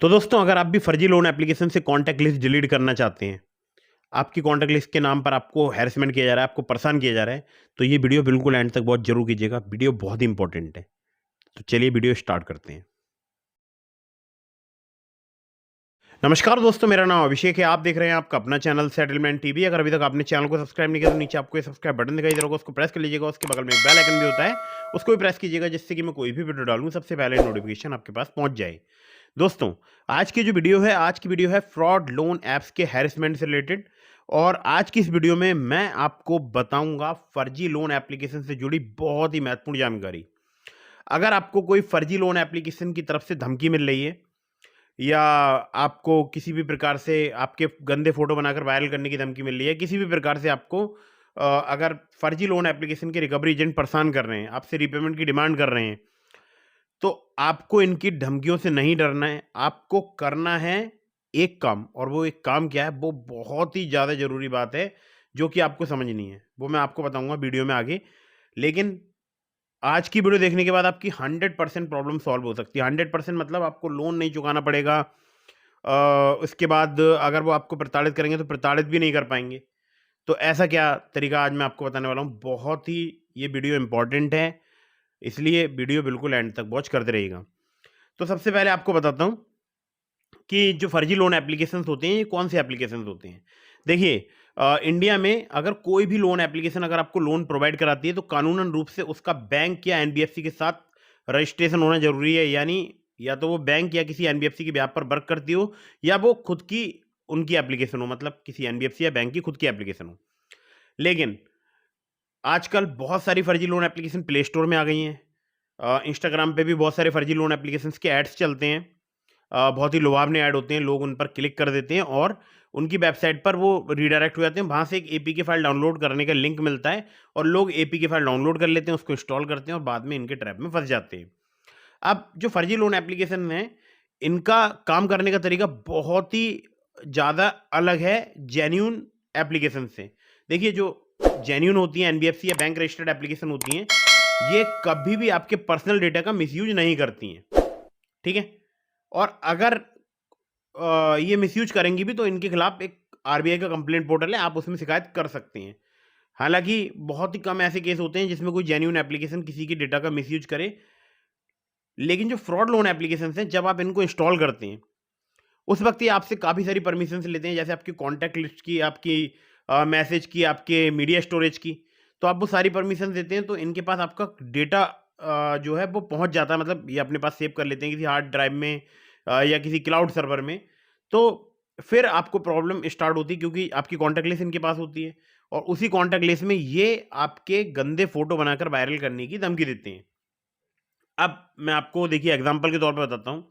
तो दोस्तों, अगर आप भी फर्जी लोन एप्लीकेशन से कॉन्टैक्ट लिस्ट डिलीट करना चाहते हैं, आपकी कॉन्टैक्ट लिस्ट के नाम पर आपको हैरेसमेंट किया जा रहा है, आपको परेशान किया जा रहा है, तो ये वीडियो बिल्कुल एंड तक बहुत जरूर कीजिएगा। वीडियो बहुत ही इंपॉर्टेंट है। तो चलिए वीडियो स्टार्ट करते हैं। नमस्कार दोस्तों, मेरा नाम अभिषेक है। आप देख रहे हैं आपका अपना चैनल सेटलमेंट टीवी। अगर अभी तक आपने चैनल को सब्सक्राइब नहीं किया तो नीचे आपको सब्सक्राइब बटन दिखाई दे रहा होगा, उसको प्रेस कर लीजिएगा। उसके बगल में एक बेल आइकन भी होता है, उसको भी प्रेस कीजिएगा, जिससे कि मैं कोई भी वीडियो डालूं सबसे पहले नोटिफिकेशन आपके पास पहुंच जाए। दोस्तों, आज की जो वीडियो है, आज की वीडियो है फ्रॉड लोन ऐप्स के हैरेसमेंट से रिलेटेड। और आज की इस वीडियो में मैं आपको बताऊंगा फर्जी लोन एप्लीकेशन से जुड़ी बहुत ही महत्वपूर्ण जानकारी। अगर आपको कोई फर्जी लोन एप्लीकेशन की तरफ से धमकी मिल रही है, या आपको किसी भी प्रकार से आपके गंदे फोटो बनाकर वायरल करने की धमकी मिल रही है, किसी भी प्रकार से आपको अगर फर्जी लोन एप्लीकेशन के रिकवरी एजेंट परेशान कर रहे हैं, आपसे रीपेमेंट की डिमांड कर रहे हैं, तो आपको इनकी धमकियों से नहीं डरना है। आपको करना है एक काम, और वो एक काम क्या है, वो बहुत ही ज़्यादा ज़रूरी बात है जो कि आपको समझनी है। वो मैं आपको बताऊंगा वीडियो में आगे। लेकिन आज की वीडियो देखने के बाद आपकी 100% प्रॉब्लम सॉल्व हो सकती है। 100% मतलब आपको लोन नहीं चुकाना पड़ेगा। उसके बाद अगर वो आपको प्रताड़ित करेंगे तो प्रताड़ित भी नहीं कर पाएंगे। तो ऐसा क्या तरीका आज मैं आपको बताने वाला हूँ। बहुत ही ये वीडियो इंपॉर्टेंट है, इसलिए वीडियो बिल्कुल एंड तक वॉच करते रहिएगा। तो सबसे पहले आपको बताता हूँ कि जो फर्जी लोन एप्लीकेशंस होते हैं, ये कौन से एप्लीकेशंस होते हैं। देखिए, इंडिया में अगर कोई भी लोन एप्लीकेशन अगर आपको लोन प्रोवाइड कराती है, तो कानूनन रूप से उसका बैंक या एनबीएफसी के साथ रजिस्ट्रेशन होना जरूरी है। यानी या तो वो बैंक या किसी एनबीएफसी के ब्याज पर वर्क करती हो, या वो खुद की उनकी एप्लीकेशन हो, मतलब किसी एनबीएफसी या बैंक की खुद की एप्लीकेशन हो। लेकिन आजकल बहुत सारी फर्जी लोन एप्लीकेशन प्ले स्टोर में आ गई हैं। इंस्टाग्राम पे भी बहुत सारे फर्जी लोन एप्लीकेशंस के एड्स चलते हैं। बहुत ही लुभावने ऐड होते हैं, लोग उन पर क्लिक कर देते हैं और उनकी वेबसाइट पर वो रीडायरेक्ट हो जाते हैं। वहाँ से एक एपीके फाइल डाउनलोड करने का लिंक मिलता है, और लोग एपीके फाइल डाउनलोड कर लेते हैं, उसको इंस्टॉल करते हैं और बाद में इनके ट्रैप में फंस जाते हैं। अब जो फर्जी लोन एप्लीकेशन हैं, इनका काम करने का तरीका बहुत ही ज़्यादा अलग है जेन्यून एप्लीकेशन से। देखिए, जो जेन्यून होती हैं एनबीएफसी या बैंक रजिस्टर्ड एप्लीकेशन होती हैं, ये कभी भी आपके पर्सनल डेटा का मिसयूज नहीं करती हैं। ठीक है। और अगर ये मिसयूज करेंगी भी, तो इनके खिलाफ एक आरबीआई का कंप्लेंट पोर्टल है, आप उसमें शिकायत कर सकते हैं। हालांकि बहुत ही कम ऐसे केस होते हैं जिसमें कोई जेन्यून एप्लीकेशन किसी की डेटा का मिसयूज करे। लेकिन जो फ्रॉड लोन एप्लीकेशन हैं, जब आप इनको इंस्टॉल करते हैं, उस वक्त ये आपसे काफ़ी सारी परमिशन लेते हैं, जैसे आपकी कॉन्टैक्ट लिस्ट की, आपकी मैसेज की, आपके मीडिया स्टोरेज की। तो आप वो सारी परमिशन देते हैं, तो इनके पास आपका डेटा जो है वो पहुंच जाता है। मतलब ये अपने पास सेव कर लेते हैं किसी हार्ड ड्राइव में, या किसी क्लाउड सर्वर में। तो फिर आपको प्रॉब्लम स्टार्ट होती है, क्योंकि आपकी कॉन्टैक्ट लिस्ट इनके पास होती है, और उसी कॉन्टैक्ट लिस्ट में ये आपके गंदे फोटो बनाकर वायरल करने की धमकी देते हैं। अब मैं आपको देखिए एग्जांपल के तौर पे बताता हूँ।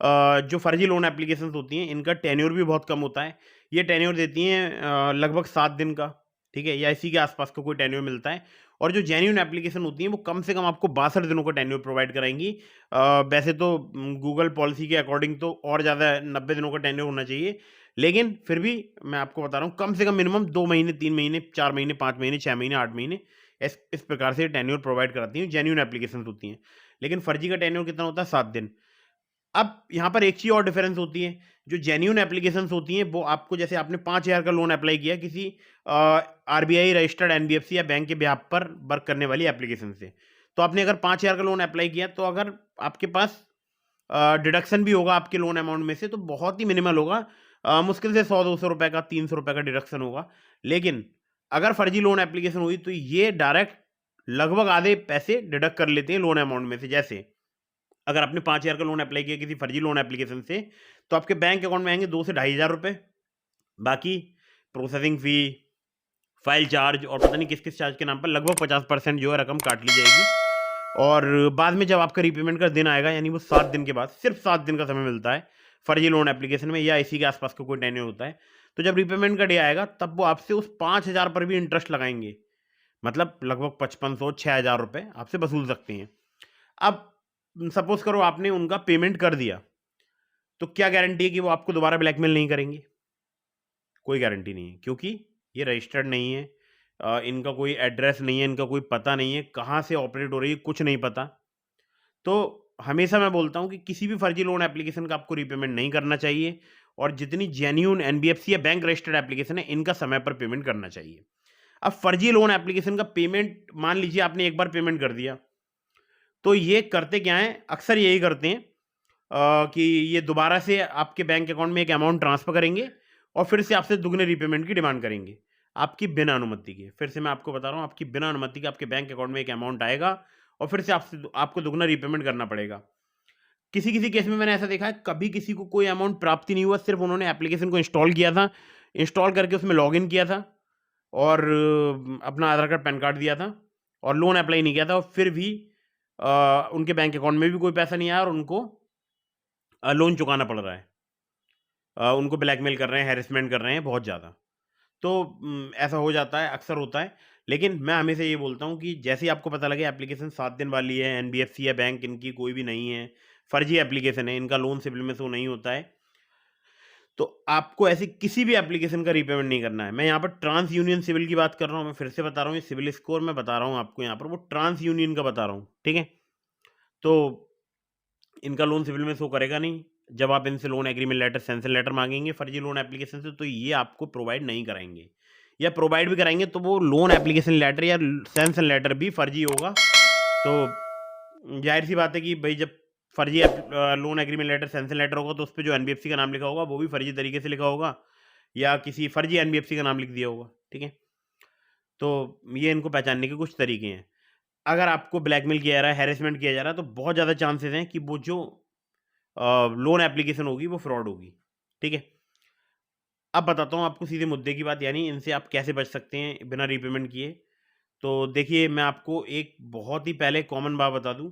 जो फर्जी लोन एप्लीकेशंस होती हैं, इनका टेन्योर भी बहुत कम होता है। ये टेन्योर देती हैं लगभग 7 दिन का, ठीक है, या इसी के आसपास का कोई टेन्योर मिलता है। और जो जेन्युइन एप्लीकेशन होती हैं, वो कम से कम आपको 62 दिनों का टेन्योर प्रोवाइड कराएंगी। वैसे तो गूगल पॉलिसी के अकॉर्डिंग तो और ज़्यादा 90 दिनों का टेन्योर होना चाहिए। लेकिन फिर भी मैं आपको बता रहा हूँ, कम से कम मिनिमम 2 महीने, 3 महीने, 4 महीने, 5 महीने, 6 महीने, 8 महीने, इस प्रकार से टेन्योर प्रोवाइड कराती हैं, जेन्युइन एप्लीकेशन होती हैं। लेकिन फर्जी का टेन्योर कितना होता है? 7 दिन। अब यहाँ पर एक चीज़ और डिफरेंस होती है। जो जेन्युइन एप्लीकेशंस होती हैं, वो आपको, जैसे आपने 5,000 का लोन अप्लाई किया किसी आरबीआई रजिस्टर्ड एनबीएफसी या बैंक के ब्याज पर वर्क करने वाली एप्लीकेशन से, तो आपने अगर 5,000 का लोन अप्लाई किया, तो अगर आपके पास डिडक्शन भी होगा आपके लोन अमाउंट में से, तो बहुत ही मिनिमल होगा। मुश्किल से 100-200 रुपए का, 300 रुपए का डिडक्शन होगा। लेकिन अगर फर्जी लोन एप्लीकेशन हुई, तो ये डायरेक्ट लगभग आधे पैसे डिडक्ट कर लेते हैं लोन अमाउंट में से। जैसे अगर आपने 5,000 का लोन अप्लाई किया किसी फर्जी लोन एप्लीकेशन से, तो आपके बैंक अकाउंट में आएंगे 2 से 2,500 रुपए। बाकी प्रोसेसिंग फी, फाइल चार्ज और पता नहीं किस किस चार्ज के नाम पर लगभग 50% जो है रकम काट ली जाएगी। और बाद में जब आपका रीपेमेंट का दिन आएगा, यानी वो 7 दिन के बाद, सिर्फ 7 दिन का समय मिलता है फर्जी लोन एप्लीकेशन में, या इसी के आसपास का कोई टेन्योर होता है। तो जब रीपेमेंट का डे आएगा, तब वो आपसे उस 5,000 पर भी इंटरेस्ट लगाएंगे। मतलब लगभग 5,500-6,000 रुपए आपसे वसूल सकते हैं। अब सपोज करो आपने उनका पेमेंट कर दिया, तो क्या गारंटी है कि वो आपको दोबारा ब्लैकमेल नहीं करेंगे? कोई गारंटी नहीं है, क्योंकि ये रजिस्टर्ड नहीं है। इनका कोई एड्रेस नहीं है, इनका कोई पता नहीं है, कहाँ से ऑपरेट हो रही है कुछ नहीं पता। तो हमेशा मैं बोलता हूँ कि किसी भी फर्जी लोन एप्लीकेशन का आपको रीपेमेंट नहीं करना चाहिए, और जितनी जेन्युइन एनबीएफसी या बैंक रजिस्टर्ड एप्लीकेशन है इनका समय पर पेमेंट करना चाहिए। अब फर्जी लोन एप्लीकेशन का पेमेंट, मान लीजिए आपने एक बार पेमेंट कर दिया, तो ये करते क्या हैं, अक्सर यही करते हैं कि ये दोबारा से आपके बैंक अकाउंट में एक अमाउंट ट्रांसफर करेंगे और फिर से आपसे दुगने रीपेमेंट की डिमांड करेंगे, आपकी बिना अनुमति के। फिर से मैं आपको बता रहा हूँ, आपकी बिना अनुमति के आपके बैंक अकाउंट में एक अमाउंट आएगा और फिर से आपसे आपको दुगना रीपेमेंट करना पड़ेगा। किसी किसी केस में मैंने ऐसा देखा है, कभी किसी को कोई अमाउंट प्राप्त ही नहीं हुआ, सिर्फ उन्होंने एप्लीकेशन को इंस्टॉल किया था, इंस्टॉल करके उसमें लॉगिन किया था और अपना आधार कार्ड पैन कार्ड दिया था और लोन अप्लाई नहीं किया था, और फिर भी उनके बैंक अकाउंट में भी कोई पैसा नहीं आया और उनको लोन चुकाना पड़ रहा है। उनको ब्लैकमेल कर रहे हैं, हैरेसमेंट कर रहे हैं बहुत ज़्यादा। तो ऐसा हो जाता है, अक्सर होता है। लेकिन मैं हमेशा ये बोलता हूँ कि जैसे ही आपको पता लगे एप्लीकेशन 7 दिन वाली है, एनबीएफसी या बैंक इनकी कोई भी नहीं है, फर्जी एप्लीकेशन है, इनका लोन सिविल में शो नहीं होता है, तो आपको ऐसी किसी भी एप्लीकेशन का रीपेमेंट नहीं करना है। मैं यहाँ पर ट्रांस यूनियन सिविल की बात कर रहा हूँ, मैं फिर से बता रहा हूँ, ये सिविल स्कोर मैं बता रहा हूँ आपको यहाँ पर, वो ट्रांस यूनियन का बता रहा हूँ, ठीक है? तो इनका लोन सिविल में शो करेगा नहीं। जब आप इनसे loan agreement letter, sanction letter मांगेंगे फर्जी लोन एप्लीकेशन से, तो ये आपको प्रोवाइड नहीं कराएंगे, या प्रोवाइड भी कराएंगे तो वो लोन एप्लीकेशन लेटर या सैंक्शन लेटर भी फर्जी होगा। तो जाहिर सी बात है कि भाई जब फर्जी loan agreement letter, sanction letter होगा, तो उस पर जो एनबीएफसी का नाम लिखा होगा वो भी फर्जी तरीके से लिखा होगा, या किसी फर्जी एनबीएफसी का नाम लिख दिया होगा, ठीक है? तो ये इनको पहचानने के कुछ तरीके हैं। अगर आपको ब्लैकमेल किया जा रहा है, हैरेसमेंट किया जा रहा है, तो बहुत ज़्यादा चांसेस हैं कि वो जो लोन एप्लीकेशन होगी वो फ्रॉड होगी, ठीक है? अब बताता हूँ आपको सीधे मुद्दे की बात, यानी इनसे आप कैसे बच सकते हैं बिना रीपेमेंट किए। तो देखिए, मैं आपको एक बहुत ही पहले कॉमन बात बता दूँ,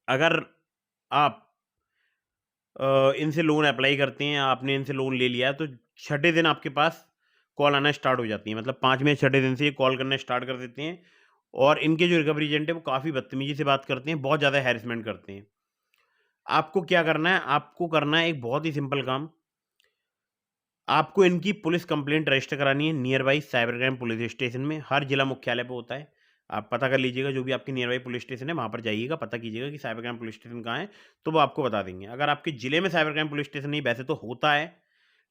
अगर आप इनसे लोन अप्लाई करते हैं, आपने इनसे लोन ले लिया है, तो छठे दिन आपके पास कॉल आना स्टार्ट हो जाती है। मतलब 5वें छठे दिन से ये कॉल करना स्टार्ट कर देते हैं, और इनके जो रिकवरी एजेंट है वो काफ़ी बदतमीज़ी से बात करते हैं, बहुत ज़्यादा हैरेसमेंट करते हैं। आपको क्या करना है, आपको करना है एक बहुत ही सिंपल काम। आपको इनकी पुलिस कंप्लेंट रजिस्टर करानी है near by cyber crime police station में, हर जिला मुख्यालय पे होता है। आप पता कर लीजिएगा, जो भी आपकी नियर बाई पुलिस स्टेशन है वहाँ पर जाइएगा, पता कीजिएगा कि साइबर क्राइम पुलिस स्टेशन कहाँ है, तो वो आपको बता देंगे। अगर आपके ज़िले में साइबर क्राइम पुलिस स्टेशन नहीं, वैसे तो होता है,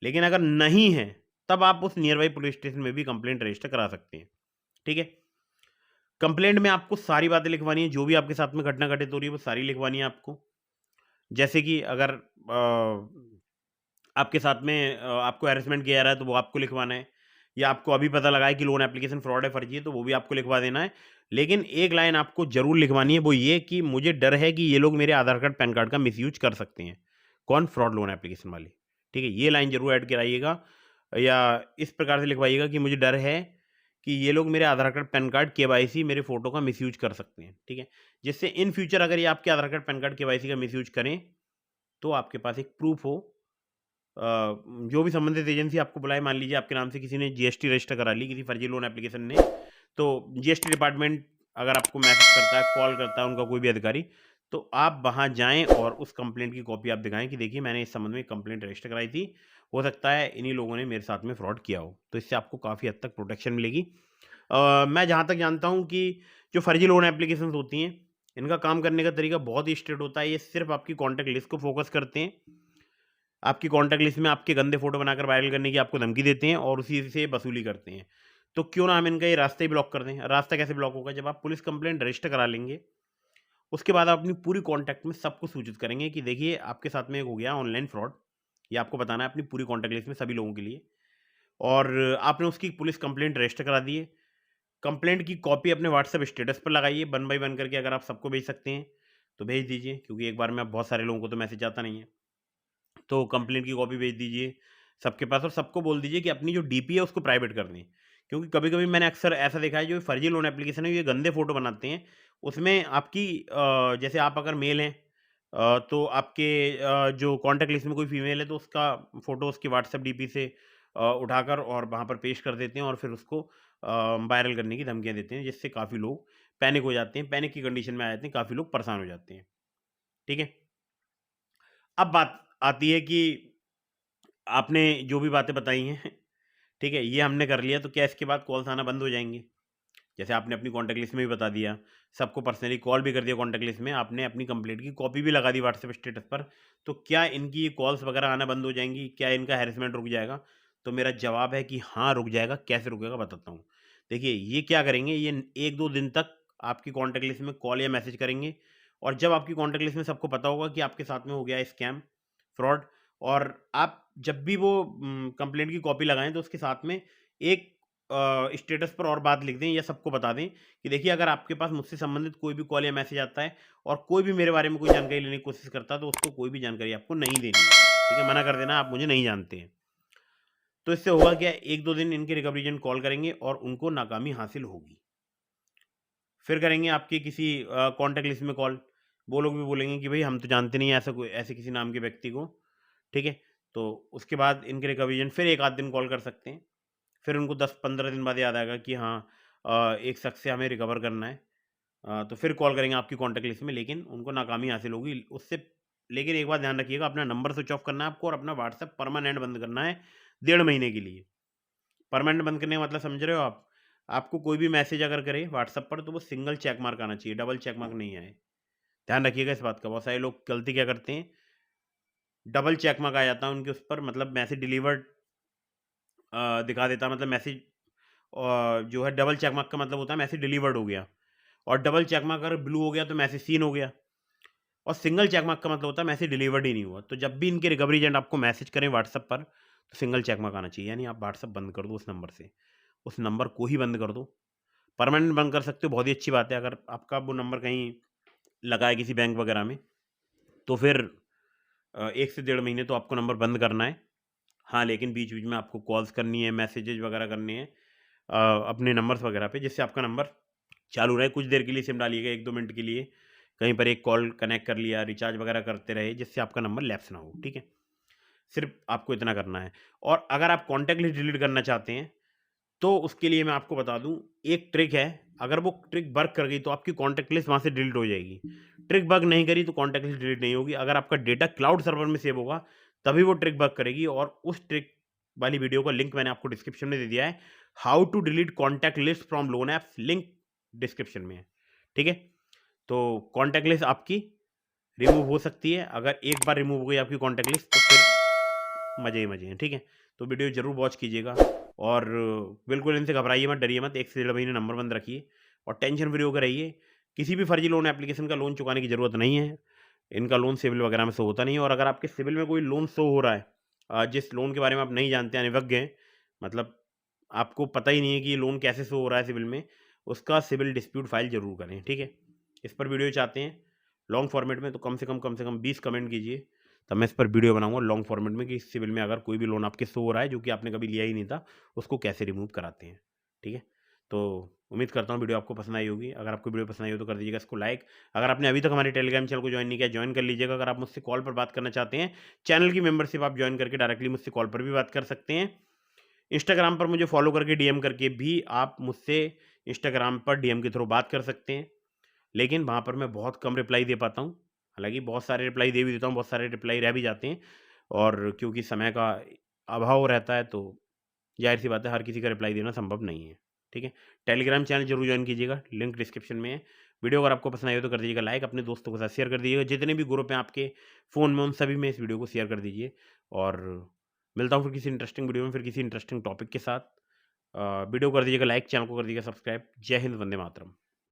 लेकिन अगर नहीं है, तब आप उस नियर बाई पुलिस स्टेशन में भी कंप्लेंट रजिस्टर करा सकते हैं, ठीक है? कंप्लेंट में आपको सारी बातें लिखवानी है, जो भी आपके साथ में घटना घटित हो रही है वो सारी लिखवानी है आपको। जैसे कि अगर आपके साथ में आपको हैरेसमेंट किया जा रहा है तो वो आपको लिखवाना है, या आपको अभी पता लगा है कि लोन एप्लीकेशन फ्रॉड है, फर्जी है, तो वो भी आपको लिखवा देना है। लेकिन एक लाइन आपको ज़रूर लिखवानी है, वो ये कि मुझे डर है कि ये लोग मेरे आधार कार्ड, पैन कार्ड का मिसयूज़ कर सकते हैं। कौन? फ्रॉड लोन एप्लीकेशन वाले, ठीक है? ये लाइन ज़रूर ऐड कराइएगा, या इस प्रकार से लिखवाइएगा कि मुझे डर है कि ये लोग मेरे आधार कार्ड, पैन कार्ड, केवाईसी, मेरे फ़ोटो का मिसयूज़ कर सकते हैं, ठीक है? जिससे इन फ्यूचर अगर ये आपके आधार कार्ड, पैन कार्ड, केवाईसी का मिसयूज़ करें, तो आपके पास एक प्रूफ़ हो। जो भी संबंधित एजेंसी आपको बुलाए, मान लीजिए आपके नाम से किसी ने जीएसटी रजिस्टर करा ली किसी फर्जी लोन एप्लीकेशन ने, तो जीएसटी डिपार्टमेंट अगर आपको मैसेज करता है, कॉल करता है उनका कोई भी अधिकारी, तो आप वहाँ जाएँ और उस कंप्लेंट की कॉपी आप दिखाएँ कि देखिए मैंने इस संबंध में कंप्लेंट रजिस्टर कराई थी, हो सकता है इन्हीं लोगों ने मेरे साथ में फ्रॉड किया हो। तो इससे आपको काफ़ी हद तक प्रोटेक्शन मिलेगी। मैं जहाँ तक जानता हूँ कि जो फर्जी लोन एप्लीकेशंस होती हैं, इनका काम करने का तरीका बहुत ही स्ट्रिक्ट होता है। ये सिर्फ़ आपकी कॉन्टैक्ट लिस्ट को फ़ोकस करते हैं। आपकी कॉन्टैक्ट लिस्ट में आपके गंदे फ़ोटो बनाकर वायरल करने की आपको धमकी देते हैं और उसी से वसूली करते हैं। तो क्यों ना हम इनका ये रास्ता ही ब्लॉक कर दें। रास्ता कैसे ब्लॉक होगा? जब आप पुलिस कंप्लेंट रजिस्टर करा लेंगे, उसके बाद आप अपनी पूरी कॉन्टैक्ट में सबको सूचित करेंगे कि देखिए आपके साथ में एक हो गया ऑनलाइन फ्रॉड। ये आपको बताना है अपनी पूरी कॉन्टैक्ट लिस्ट में सभी लोगों के लिए, और आपने उसकी पुलिस कंप्लेंट रजिस्टर करा दी है। कंप्लेंट की कॉपी अपने व्हाट्सएप स्टेटस पर लगाइए, 1 बाय 1 करके। अगर आप सबको भेज सकते हैं, तो भेज दीजिए, क्योंकि एक बार में अब बहुत सारे लोगों को तो मैसेज आता नहीं है। तो कंप्लेंट की कॉपी भेज दीजिए सबके पास, और सबको बोल दीजिए कि अपनी जो डीपी है उसको प्राइवेट कर दें। क्योंकि कभी-कभी मैंने अक्सर ऐसा देखा है, जो फर्जी लोन एप्लीकेशन है ये गंदे फ़ोटो बनाते हैं। उसमें आपकी जैसे आप अगर मेल हैं, तो आपके जो कॉन्टैक्ट लिस्ट में कोई फीमेल है तो उसका फ़ोटो उसकी व्हाट्सएप डीपी से उठाकर और वहाँ पर पेस्ट कर देते हैं, और फिर उसको वायरल करने की धमकियाँ देते हैं, जिससे काफ़ी लोग पैनिक हो जाते हैं, पैनिक की कंडीशन में आ जाते हैं, काफ़ी लोग परेशान हो जाते हैं। ठीक है? अब बात आती है कि आपने जो भी बातें बताई हैं, ठीक है, ये हमने कर लिया, तो क्या इसके बाद कॉल्स आना बंद हो जाएँगे? जैसे आपने अपनी कॉन्टैक्ट लिस्ट में भी बता दिया, सबको पर्सनली कॉल भी कर दिया कॉन्टैक्ट लिस्ट में, आपने अपनी कंप्लेंट की कॉपी भी लगा दी व्हाट्सएप स्टेटस पर, तो क्या इनकी ये कॉल्स वगैरह आना बंद हो जाएँगी? क्या इनका हैरेसमेंट रुक जाएगा? तो मेरा जवाब है कि हाँ, रुक जाएगा। कैसे रुकेगा बताता हूँ। देखिए, ये क्या करेंगे, ये 1-2 दिन तक आपकी कॉन्टैक्ट लिस्ट में कॉल या मैसेज करेंगे, और जब आपकी कॉन्टैक्ट लिस्ट में सबको पता होगा कि आपके साथ में हो गया है स्कैम, फ्रॉड, और आप जब भी वो कंप्लेंट की कॉपी लगाएँ तो उसके साथ में एक स्टेटस पर और बात लिख दें या सबको बता दें कि देखिए, अगर आपके पास मुझसे संबंधित कोई भी कॉल या मैसेज आता है और कोई भी मेरे बारे में कोई जानकारी लेने की कोशिश करता है, तो उसको कोई भी जानकारी आपको नहीं देनी है। ठीक है? मना कर देना, आप मुझे नहीं जानते हैं। तो इससे होगा क्या, 1-2 दिन इनके रिकवरी एजेंट कॉल करेंगे और उनको नाकामी हासिल होगी। फिर करेंगे आपके किसी कॉन्टैक्ट लिस्ट में कॉल। वो लोग भी बोलेंगे कि भई हम तो जानते नहीं हैं ऐसा कोई, ऐसे किसी नाम के व्यक्ति को। ठीक है? तो उसके बाद इनके रिकवरी एजेंट फिर 1 आध दिन कॉल कर सकते हैं। फिर उनको 10-15 दिन बाद याद आएगा कि हाँ, एक शख्स से हमें रिकवर करना है। तो फिर कॉल करेंगे आपकी कॉन्टैक्ट लिस्ट में, लेकिन उनको नाकामी हासिल होगी उससे। लेकिन एक बात ध्यान रखिएगा, अपना नंबर स्विच ऑफ करना है आपको और अपना व्हाट्सएप परमानेंट बंद करना है 1.5 महीने के लिए। परमानेंट बंद करने का मतलब समझ रहे हो आप? आपको कोई भी मैसेज अगर करे व्हाट्सएप पर तो वो सिंगल चेक मार्क आना चाहिए, डबल चेक मार्क नहीं आए। ध्यान रखिएगा इस बात का। बहुत सारे लोग गलती क्या करते हैं, डबल चेक मार्क आ जाता है उनके उस पर, मतलब मैसेज डिलीवर्ड दिखा देता है, मतलब मैसेज जो है डबल चेक मार्क का मतलब होता है मैसेज डिलीवर्ड हो गया, और डबल चेक मार्क अगर ब्लू हो गया तो मैसेज सीन हो गया, और सिंगल चेक मार्क का मतलब होता है मैसेज डिलीवर्ड ही नहीं हुआ। तो जब भी इनके रिकवरी एजेंट आपको मैसेज करें व्हाट्सएप पर, तो सिंगल चेक मार्क आना चाहिए, यानी आप व्हाट्सएप बंद कर दो उस नंबर से। उस नंबर को ही बंद कर दो। परमानेंट बंद कर सकते हो, बहुत ही अच्छी बात है। अगर आपका वो नंबर कहीं लगा है किसी बैंक वगैरह में, तो फिर 1 से 1.5 महीने तो आपको नंबर बंद करना है। हाँ, लेकिन बीच-बीच में आपको कॉल्स करनी है, मैसेजेज़ वगैरह करने हैं अपने नंबर्स वगैरह पे, जिससे आपका नंबर चालू रहे। कुछ देर के लिए सिम डालिएगा, 1-2 मिनट के लिए, कहीं पर एक कॉल कनेक्ट कर लिया, रिचार्ज वगैरह करते रहे, जिससे आपका नंबर लैप्स ना हो, ठीक है? सिर्फ़ आपको इतना करना है। और अगर आप कॉन्टैक्ट लिस्ट डिलीट करना चाहते हैं, तो उसके लिए मैं आपको बता दूँ, एक ट्रिक है। अगर वो ट्रिक वर्क कर गई तो आपकी कॉन्टैक्ट लिस्ट वहाँ से डिलीट हो जाएगी। ट्रिक वर्क नहीं करी तो कॉन्टैक्ट लिस्ट डिलीट नहीं होगी। अगर आपका डेटा क्लाउड सर्वर में सेव होगा, तभी वो ट्रिक वर्क करेगी, और उस ट्रिक वाली वीडियो का लिंक मैंने आपको डिस्क्रिप्शन में दे दिया है। How to delete contact list from loan apps, link description में है। ठीक है? तो कॉन्टैक्ट लिस्ट आपकी रिमूव हो सकती है। अगर एक बार रिमूव हो गई आपकी कॉन्टैक्ट लिस्ट, तो फिर मज़े ही मज़े हैं, ठीक है? तो वीडियो ज़रूर वॉच कीजिएगा, और बिल्कुल इनसे घबराइए मत, डरिए मत। 1 से 1.5 महीने नंबर बंद रखिए और टेंशन फ्री होकर रहिए। किसी भी फर्जी लोन एप्लीकेशन का लोन चुकाने की ज़रूरत नहीं है। इनका लोन सिविल वगैरह में शो होता नहीं है, और अगर आपके सिविल में कोई लोन शो हो रहा है, जिस लोन के बारे में आप नहीं जानते, अनिवज्ञ हैं, मतलब आपको पता ही नहीं है कि ये लोन कैसे शो हो रहा है सिविल में, उसका सिविल डिस्प्यूट फाइल ज़रूर करें, ठीक है? इस पर वीडियो चाहते हैं लॉन्ग फॉर्मेट में, तो कम से कम 20 कमेंट कीजिए, तब मैं इस पर वीडियो बनाऊँगा लॉन्ग फॉर्मेट में, कि सिविल में अगर कोई भी लोन आपके शो हो रहा है जो कि आपने कभी लिया ही नहीं था, उसको कैसे रिमूव कराते हैं, ठीक है? तो उम्मीद करता हूँ वीडियो आपको पसंद आई होगी। अगर आपको वीडियो पसंद आई हो तो कर दीजिएगा इसको लाइक। अगर आपने अभी तक हमारे टेलीग्राम चैनल को ज्वाइन नहीं किया, ज्वाइन कर लीजिएगा। अगर आप मुझसे कॉल पर बात करना चाहते हैं, चैनल की मेंबरशिप आप ज्वाइन करके डायरेक्टली मुझसे कॉल पर भी बात कर सकते हैं। इंस्टाग्राम पर मुझे फॉलो करके डीएम करके भी आप मुझसे इंस्टाग्राम पर डीएम के थ्रू बात कर सकते हैं। लेकिन वहाँ पर मैं बहुत कम रिप्लाई दे पाता हूँ। हालाँकि बहुत सारे रिप्लाई दे भी देता हूँ, बहुत सारे रिप्लाई रह भी जाते हैं, और क्योंकि समय का अभाव रहता है, तो ज़ाहिर-सी बात है हर किसी का रिप्लाई देना संभव नहीं है। ठीक है? टेलीग्राम चैनल ज़रूर जॉइन कीजिएगा, लिंक डिस्क्रिप्शन में है। वीडियो अगर आपको पसंद आई हो तो कर दीजिएगा लाइक, अपने दोस्तों के साथ शेयर कर दीजिएगा। जितने भी ग्रुप हैं आपके फ़ोन में, उन सभी में इस वीडियो को शेयर कर दीजिए, और मिलता हूँ फिर किसी इंटरेस्टिंग वीडियो में, फिर किसी इंटरेस्टिंग टॉपिक के साथ। वीडियो कर दीजिएगा लाइक, चैनल को कर दीजिएगा सब्सक्राइब। जय हिंद, वंदे मातरम।